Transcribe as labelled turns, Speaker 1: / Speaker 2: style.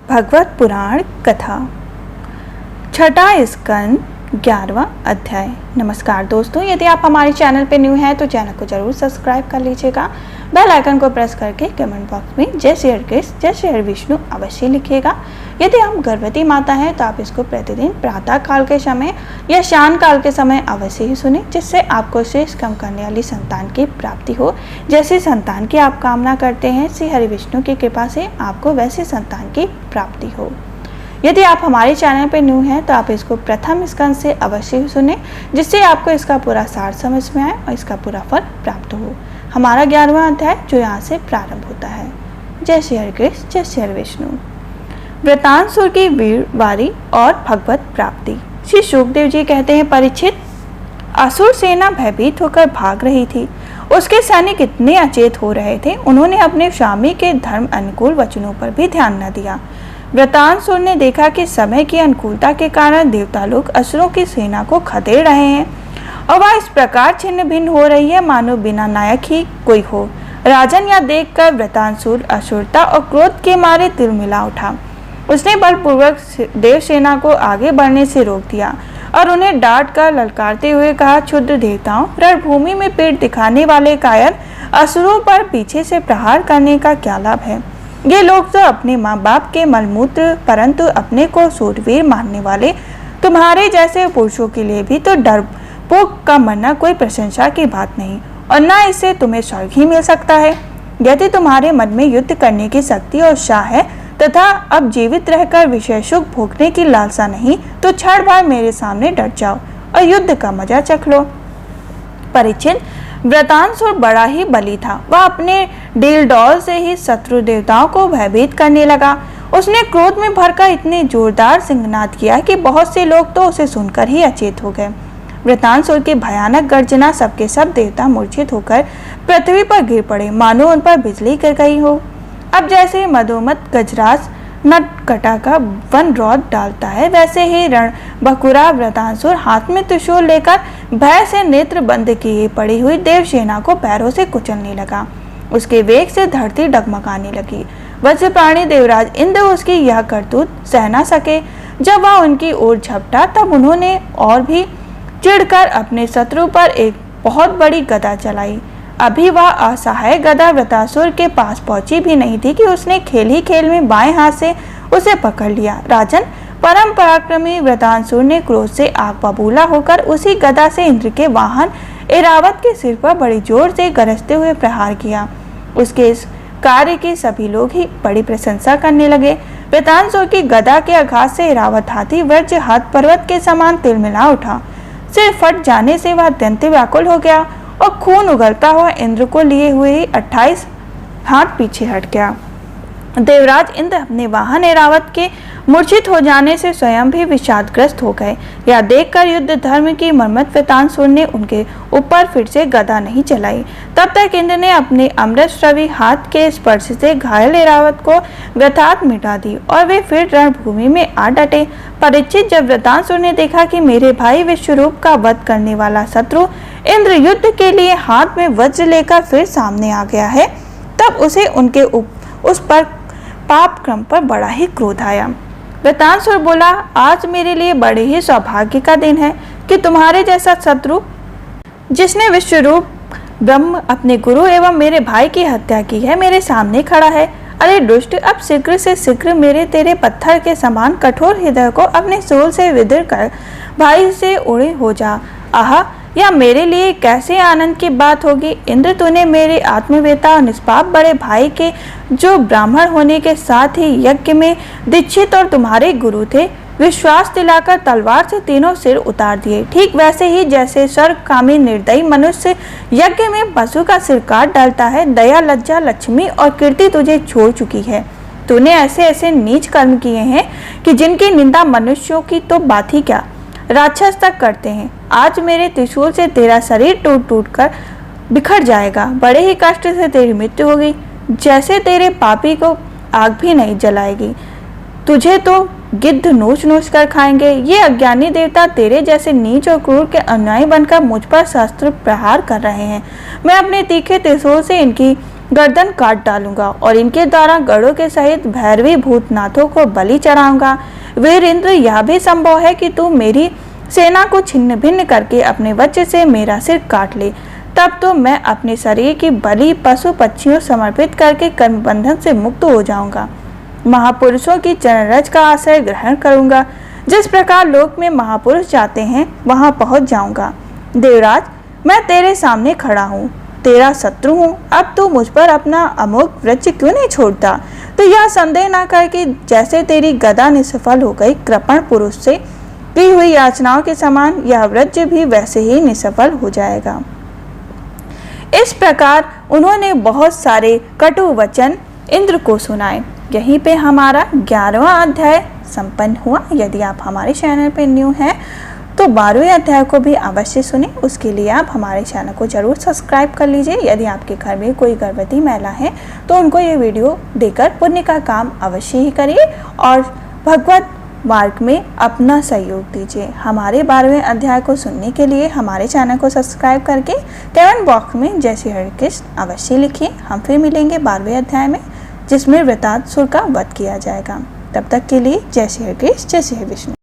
Speaker 1: भगवत पुराण कथा छठा स्कंद 11वां अध्याय। नमस्कार दोस्तों, यदि आप हमारे चैनल पर न्यू हैं तो चैनल को जरूर सब्सक्राइब कर लीजिएगा। बेल आइकन को प्रेस करके कमेंट बॉक्स में जय श्री हरि कृष्ण जय श्री हरि विष्णु अवश्य लिखिएगा। यदि आप गर्भवती माता हैं तो आप इसको प्रतिदिन प्रातः काल के समय या शाम काल के समय अवश्य ही सुने, जिससे आपको शेष कम करने वाली संतान की प्राप्ति हो। जैसे संतान की आप कामना करते हैं, श्री हरि विष्णु की कृपा से आपको वैसे संतान की प्राप्ति हो। यदि आप हमारे चैनल पर न्यू हैं तो आप इसको प्रथम स्कंद से अवश्य ही सुने, जिससे आपको इसका पूरा सार समझ में आए और इसका पूरा फल प्राप्त हो। हमारा 11वां अध्याय जो यहाँ से प्रारंभ होता है। जय श्री हरि कृष्ण जय श्री हरि विष्णु। वृतांसुर की वीरवारी और भगवत प्राप्ति। श्री शुकदेव जी कहते हैं, परीक्षित, असुर सेना भयभीत होकर भाग रही थी। उसके सैनिक इतने अचेत हो रहे थे, उन्होंने अपने स्वामी के धर्म अनुकूल वचनों पर भी ध्यान न दिया। वृतांसुर ने देखा कि समय की अनुकूलता के कारण देवता लोग असुरों की सेना को खदेड़ रहे हैं और वह इस प्रकार छिन्न भिन्न हो रही है मानो बिना नायक ही कोई हो। राजन यह देखकर वृतांसुर असुरता और क्रोध के मारे तिलमिला उठा। उसने बलपूर्वक देव सेना को आगे बढ़ने से रोक दिया और उन्हें डांट कर ललकारते हुए कहा, क्षुद्र देवताओं, रणभूमि में पीठ दिखाने वाले कायर असुरों पर पीछे से प्रहार करने का क्या लाभ है। ये लोग तो अपने माँ बाप के मलमूत्र परंतु अपने को सूरवीर मानने वाले तुम्हारे जैसे पुरुषों के लिए भी तो डरपोक का मरना कोई प्रशंसा की बात नहीं, और न इससे तुम्हें स्वर्ग ही मिल सकता है। यदि तुम्हारे मन में युद्ध करने की शक्ति और उत्साह है तथा अब जीवित रहकर विषय सुख भोगने की लालसा नहीं, तो क्षण भर मेरे सामने डट जाओ और युद्ध का मजा चख लो। परीक्षित, वृतांसुर बड़ा ही बली था। वह अपने डील डॉल से ही शत्रु देवताओं को भयभीत करने लगा। उसने क्रोध में भरकर इतने जोरदार सिंहनाद किया कि बहुत से लोग तो उसे सुनकर ही अचेत हो गए। वृतांसुर की भयानक गर्जना सबके सब देवता मूर्छित होकर पृथ्वी पर गिर पड़े, मानो उन पर बिजली गिर गई हो। अब जैसे मधोमत गजराज नटकटा का वन रौद डालता है, वैसे ही रण बकुरा वृतांसुर हाथ में त्रिशूल लेकर भय से नेत्र बंद किए पड़ी हुई देव सेना को पैरों से कुचलने लगा। उसके वेग से धरती डगमगाने लगी। वज्र प्राणी देवराज इंद्र उसकी यह करतूत सह न सके। जब वह उनकी ओर झपटा तब उन्होंने और भी चिढ़कर अपने शत्रु पर एक बहुत बड़ी गदा चलाई। अभी वह असहाय गदा वृतासुर के पास पहुंची भी नहीं थी कि उसने खेल ही खेल में बाएं हाथ से उसे पकड़ लिया। राजन, परम पराक्रमी वृतांसुर ने क्रोध से आग बबूला होकर उसी गदा से इंद्र के वाहन ऐरावत के सिर पर बड़ी जोर से गरजते हुए प्रहार किया। उसके इस कार्य की सभी लोग ही बड़ी प्रशंसा करने लगे। वृतांसुर की गदा के आघात से ऐरावत हाथी वज्र हाथ पर्वत के समान तिलमिला उठा। सिर फट जाने से वह अत्यंत व्याकुल हो गया और खून उगलता हुआ इंद्र को लिए हुए ही 28 हाथ पीछे हट गया। देवराज इंद्र अपने वाहन ऐरावत के मूर्छित हो जाने से स्वयं भी विषादग्रस्त हो गए। यह देखकर युद्ध धर्म की मर्मत वृतांसुर ने उनके ऊपर फिर से गदा नहीं चलाई। तब तक इंद्र ने अपने अमृत श्रवी हाथ के स्पर्श से घायल ऐरावत को व्यथात मिटा दी और वे फिर रणभूमि में आ डटे। परीक्षित, जब वृतांसुर ने देखा कि मेरे भाई विश्वरूप का वध करने वाला शत्रु इंद्र युद्ध के लिए हाथ में वज्र लेकर फिर सामने आ गया है, तब उसे उनके उस पर पाप क्रम पर बड़ा ही क्रोध आया। वृतांसुर बोला, आज मेरे लिए बड़े ही सौभाग्य का दिन है कि तुम्हारे जैसा शत्रु, जिसने विश्वरूप ब्रह्म अपने गुरु एवं मेरे भाई की हत्या की है, मेरे सामने खड़ा है। अरे दुष्ट, अब शीघ्र से शीघ्र मेरे तेरे पत्थर के समान कठोर हृदय को अपने सूल से विदर कर भाई से उड़े हो जा। आहा, यह मेरे लिए कैसे आनंद की बात होगी। इंद्र, तूने मेरे आत्मवेता और निष्पाप बड़े भाई के, जो ब्राह्मण होने के साथ ही यज्ञ में दीक्षित और तुम्हारे गुरु थे, विश्वास दिलाकर तलवार से तीनों सिर उतार दिए। ठीक वैसे ही जैसे स्वर्गकामी निर्दयी मनुष्य यज्ञ में पशु का सिर काट डालता है, दया लज्जा लक्ष्मी और कीर्ति तुझे छोड़ चुकी है। तूने ऐसे ऐसे नीच कर्म किए हैं कि जिनकी निंदा मनुष्यों की तो बात ही क्या, राक्षस तक करते हैं। आज मेरे त्रिशूल से तेरा शरीर टूट टूट कर बिखर जाएगा। बड़े ही कष्ट से तेरी मृत्यु होगी, जैसे तेरे पापी को आग भी नहीं जलाएगी। तुझे तो गिद्ध नोच नोच कर खाएंगे। ये अज्ञानी देवता तेरे जैसे नीच और क्रूर के अनुयायी बनकर मुझ पर शस्त्र प्रहार कर रहे हैं। मैं अपने तीखे त्रिशूल से इनकी गर्दन काट डालूंगा और इनके द्वारा गढ़ों के सहित भैरवी भूतनाथों को बलि चढ़ाऊंगा। वीर इंद्र, यह भी संभव है कि तू मेरी सेना को छिन्न भिन्न करके अपने वज्र से मेरा सिर काट ले। तब तो मैं अपने शरीर की बलि पशु पक्षियों समर्पित करके कर्म बंधन से मुक्त हो जाऊंगा। महापुरुषों की चरणरज का आश्रय ग्रहण करूंगा। जिस प्रकार लोक में महापुरुष जाते हैं वहां पहुंच जाऊंगा। देवराज, मैं तेरे सामने खड़ा हूँ, तेरा शत्रु हूँ। अब तू मुझ पर अपना अमोघ वज्र क्यों नहीं छोड़ता? तो यह संदेह न कर कि जैसे तेरी गदा निष्फल हो गई कृपण पुरुष से की हुई याचनाओं के समान यह वज्र भी वैसे ही निष्फल हो जाएगा। इस प्रकार उन्होंने बहुत सारे कटु वचन इंद्र को सुनाए। यहीं पे हमारा 11वां अध्याय संपन्न हुआ। यदि आप हमारे चैनल पे न्यू हैं तो 12वें अध्याय को भी अवश्य सुने। उसके लिए आप हमारे चैनल को जरूर सब्सक्राइब कर लीजिए। यदि आपके घर में कोई गर्भवती महिला है तो उनको ये वीडियो देकर पुण्य का काम अवश्य ही करिए और भगवत मार्ग में अपना सहयोग दीजिए। हमारे 12वें अध्याय को सुनने के लिए हमारे चैनल को सब्सक्राइब करके कमेंट बॉक्स में जय श्री हरे कृष्ण अवश्य लिखिए। हम फिर मिलेंगे 12वें अध्याय में, जिसमें वृत्रासुर का वध किया जाएगा। तब तक के लिए जय श्री हरे कृष्ण, जय श्री हरे विष्णु।